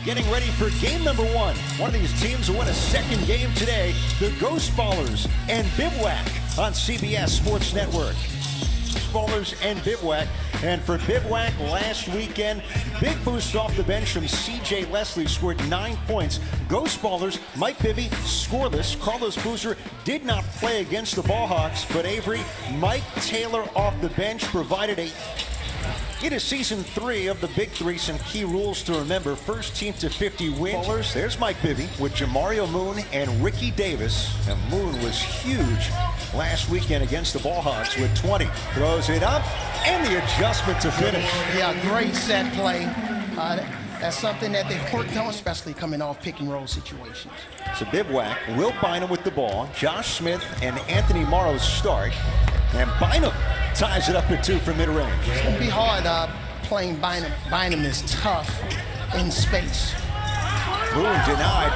getting ready for game number one. One of these teams will win a second game today. The Ghost Ballers and Bivouac on CBS Sports Network. Ballers and Bivouac. And for Bivouac last weekend, big boost off the bench from C.J. Leslie, scored 9 points. Ghost Ballers, Mike Bibby, scoreless. Carlos Boozer did not play against the Ball Hawks, but Avery, Mike Taylor off the bench provided a... It is season 3 of the Big Three. Some key rules to remember. First team to 50 wins. There's Mike Bibby with Jamario Moon and Ricky Davis. And Moon was huge last weekend against the Ball Hogs with 20. Throws it up and the adjustment to finish. Yeah, great set play. That's something that they worked on, especially coming off pick and roll situations. So Bivouac will Bynum with the ball. Josh Smith and Anthony Morrow start. And Bynum ties it up at 2 from mid-range. It's going to be hard playing Bynum. Bynum is tough in space. Moon denied.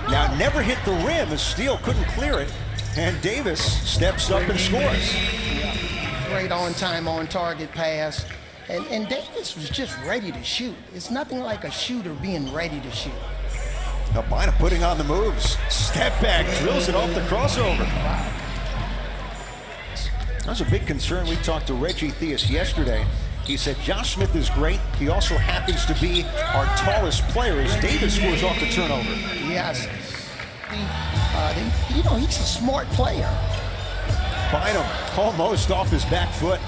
Now never hit the rim as Steele couldn't clear it. And Davis steps up and scores. Yeah. Great on-time, on-target pass. And Davis was just ready to shoot. It's nothing like a shooter being ready to shoot. Now Bynum putting on the moves. Step back, drills it off the crossover. Wow. That was a big concern. We talked to Reggie Theus yesterday. He said Josh Smith is great. He also happens to be our tallest player as Davis scores off the turnover. Yes. You know, he's a smart player. Bynum almost off his back foot.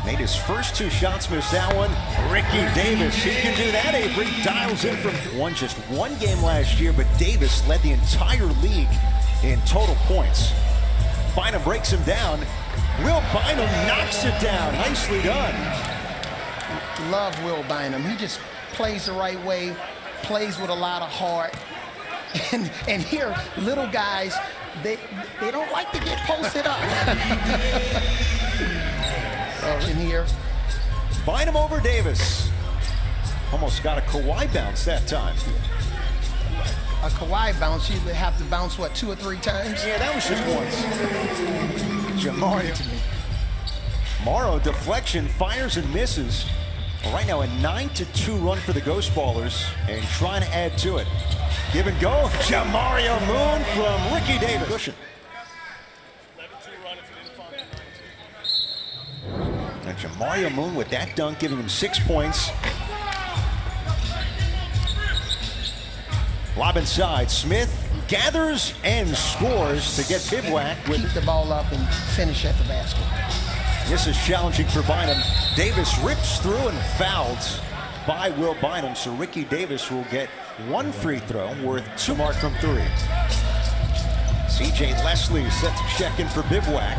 Made his first 2 shots, missed that one. Ricky Davis, he can do that. Avery dials in from just one game last year, but Davis led the entire league in total points. Bynum breaks him down. Will Bynum knocks it down. Nicely done. Love Will Bynum. He just plays the right way, plays with a lot of heart. And here, little guys, they don't like to get posted up. In here. Bynum over Davis. Almost got a Kawhi bounce that time. A Kawhi bounce, you have to bounce, what, 2 or 3 times? Yeah, that was just once. Jamario. Morrow, deflection, fires and misses. Well, right now, a 9-2 run for the Ghost Ballers, and trying to add to it. Give and go. Jamario Moon from Ricky Davis. Cushion. And Jamario Moon with that dunk, giving him 6 points. Lob inside. Smith gathers and scores to get Bivouac with keep the ball up and finish at the basket. This is challenging for Bynum. Davis rips through and fouled by Will Bynum, so Ricky Davis will get 1 free throw worth 2 mark from 3. C.J. Leslie set to check in for Bivouac.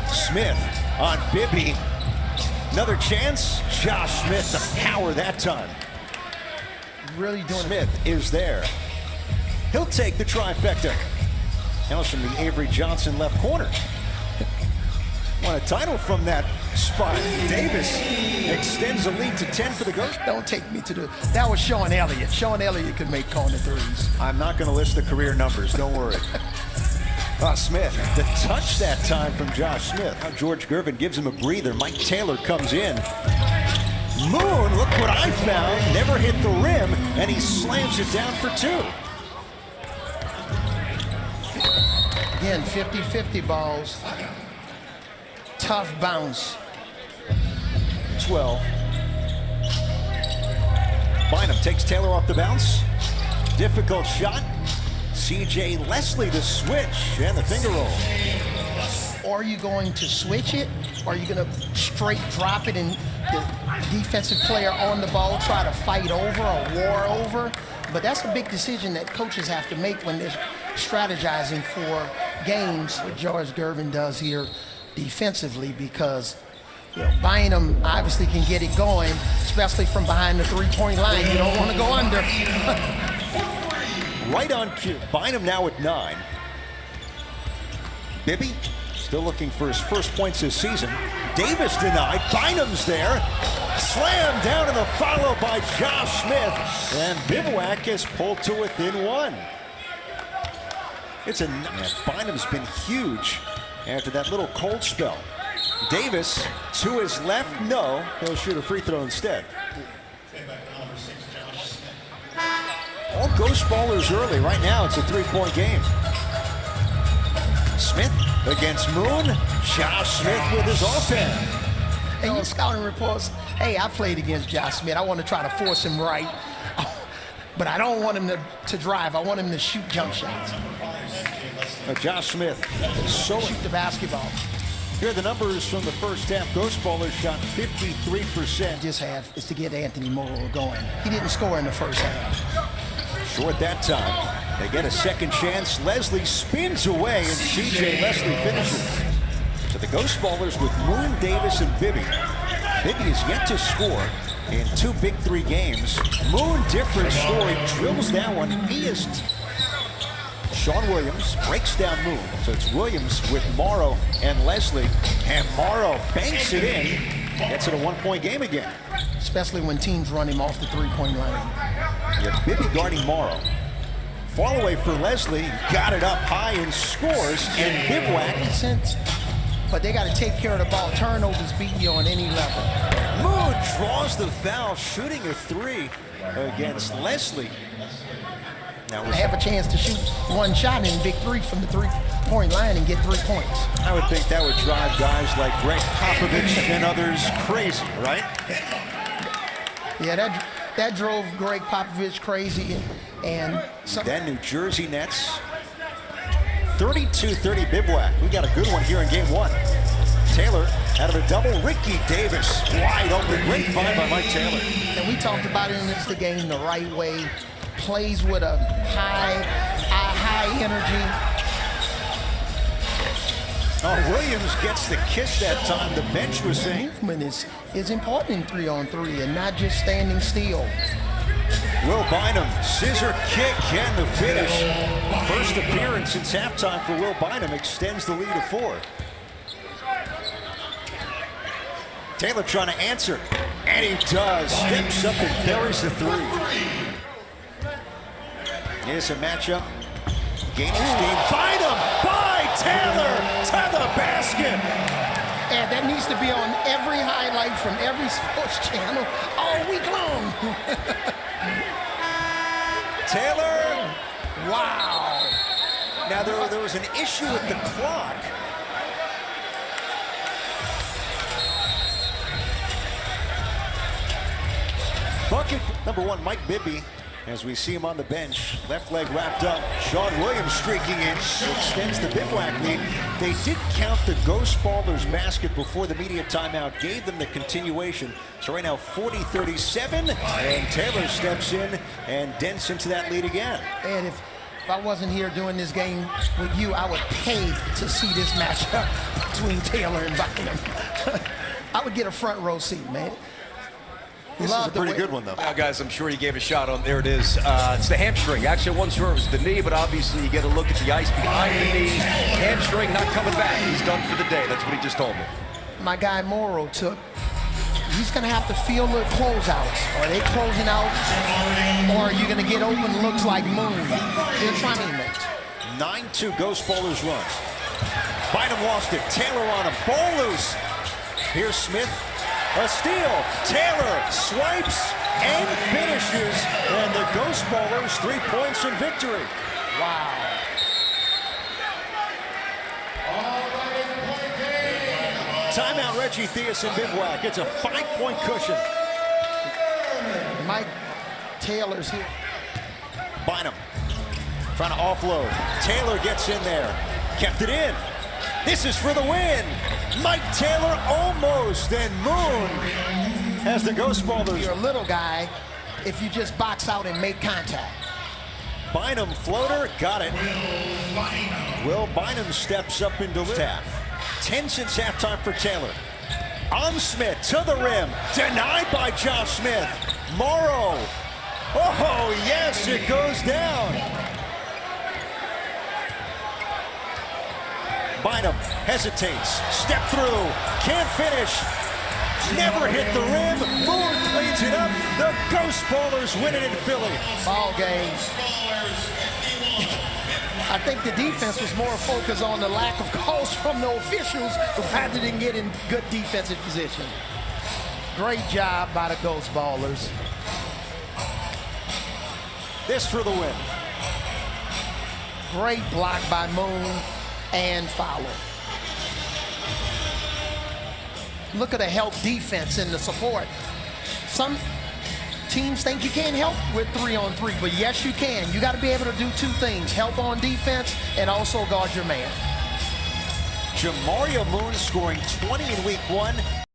Smith on Bibby. Another chance. Josh Smith the power that time. Really doing Smith is there. He'll take the trifecta. Now from the Avery Johnson left corner. Won a title from that spot. Davis extends the lead to 10 for the Ghost. Don't take me to the... That was Sean Elliott. Sean Elliott could make corner threes. I'm not going to list the career numbers. Don't worry. Smith, the touch that time from Josh Smith. Now George Gervin gives him a breather. Mike Taylor comes in. Moon, look what I found. Never hit the rim, and he slams it down for 2. Again, 50-50 balls. Tough bounce. 12. Bynum takes Taylor off the bounce. Difficult shot. C.J. Leslie to switch, and the finger roll. Are you going to switch it? Or are you going to straight drop it and the defensive player on the ball try to fight over or war over? But that's a big decision that coaches have to make when they're strategizing for games. What George Gervin does here defensively, because Bynum obviously can get it going, especially from behind the 3-point line. You don't want to go under. Right on cue. Bynum now at 9. Bibby still looking for his first points this season. Davis denied. Bynum's there. Slam down in the follow by Josh Smith. And Bivouac is pulled to within 1. Bynum's been huge after that little cold spell. Davis to his left, no. He'll shoot a free throw instead. Ghost Ballers early. Right now, it's a 3-point game. Smith against Moon. Josh Smith with his offense. And your scouting reports, hey, I played against Josh Smith. I want to try to force him right. But I don't want him to drive. I want him to shoot jump shots. Josh Smith. Shoot the basketball. Here are the numbers from the first half. Ghost Ballers shot 53%. This half is to get Anthony Morrow going. He didn't score in the first half. Short that time. They get a second chance. Leslie spins away, and CJ Leslie finishes. So the Ghost Ballers with Moon, Davis, and Bibby. Bibby is yet to score in 2 Big 3 games. Moon, different story, drills that one. He is... Sean Williams breaks down Moon. So it's Williams with Morrow and Leslie. And Morrow banks it in. Gets it a 1-point game again. Especially when teams run him off the 3-point line. Yeah, Bibby guarding Morrow. Fall away for Leslie. Got it up high and scores. And Bivouac. But they got to take care of the ball. Turnovers beat you on any level. Moon draws the foul, shooting a 3 against Leslie. Now I have a chance to shoot one shot in Big 3 from the 3-point line and get 3 points. I would think that would drive guys like Greg Popovich and others crazy, right? Yeah, that drove Greg Popovich crazy. And then New Jersey Nets. 32-30 Bivouac. We got a good one here in game 1. Taylor out of a double. Ricky Davis wide open. Great find by Mike Taylor. And we talked about it in the game the right way. Plays with a high energy. Oh, Williams gets the kiss that time. The bench was saying. Movement is important in 3-on-3 and not just standing still. Will Bynum, scissor kick and the finish. First appearance since halftime for Will Bynum, extends the lead to 4. Taylor trying to answer, and he does. Steps up and buries the 3. Here's a matchup. Gaining steam. Bynum by Taylor to the basket. And that needs to be on every highlight from every sports channel all week long. Taylor. Wow. Now there was an issue with the clock. Bucket number 1, Mike Bibby, as we see him on the bench. Left leg wrapped up. Sean Williams streaking in. Extends the Bivouac lead. They did count the Ghost Ballers basket before the media timeout. Gave them the continuation. So right now 40-37. And Taylor steps in and dents into that lead again. And if I wasn't here doing this game with you, I would pay to see this matchup between Taylor and Bynum. I would get a front row seat, man. This is a pretty good one, though. Now, guys, I'm sure he gave a shot on. There it is. It's the hamstring. Actually, I wasn't sure it was the knee, but obviously you get a look at the ice behind the knee. Hamstring not coming back. He's done for the day. That's what he just told me. My guy Morrow he's going to have to feel the closeouts. Are they closing out, or are you going to get open looks like Moon? They're trying to make 9-2 Ghost Ballers run. Bynum lost it. Taylor on him. Ball loose. Here's Smith. A steal. Taylor swipes and finishes. And the Ghost Ballers 3 points in victory. Wow. Timeout, Reggie Theus and Bivouac. It's a 5-point cushion. Mike Taylor's here. Bynum trying to offload. Taylor gets in there. Kept it in. This is for the win. Mike Taylor almost, and Moon has the Ghost Ballers. You're a little guy if you just box out and make contact. Bynum floater, got it. Will Bynum steps up into half. 10 since halftime for Taylor. On Smith to the rim, denied by Josh Smith. Morrow. Oh yes, it goes down. Bynum hesitates, step through, can't finish, never hit the rim. Moon cleans it up. The Ghost Ballers win it in Philly. Ball game. I think the defense was more focused on the lack of calls from the officials rather than getting good defensive position. Great job by the Ghost Ballers. this for the win. Great block by Moon and Fowler. Look at the help defense and the support. Some teams think you can't help with 3-on-3, but yes, you can. You got to be able to do two things: help on defense and also guard your man. Jamario Moon scoring 20 in week 1.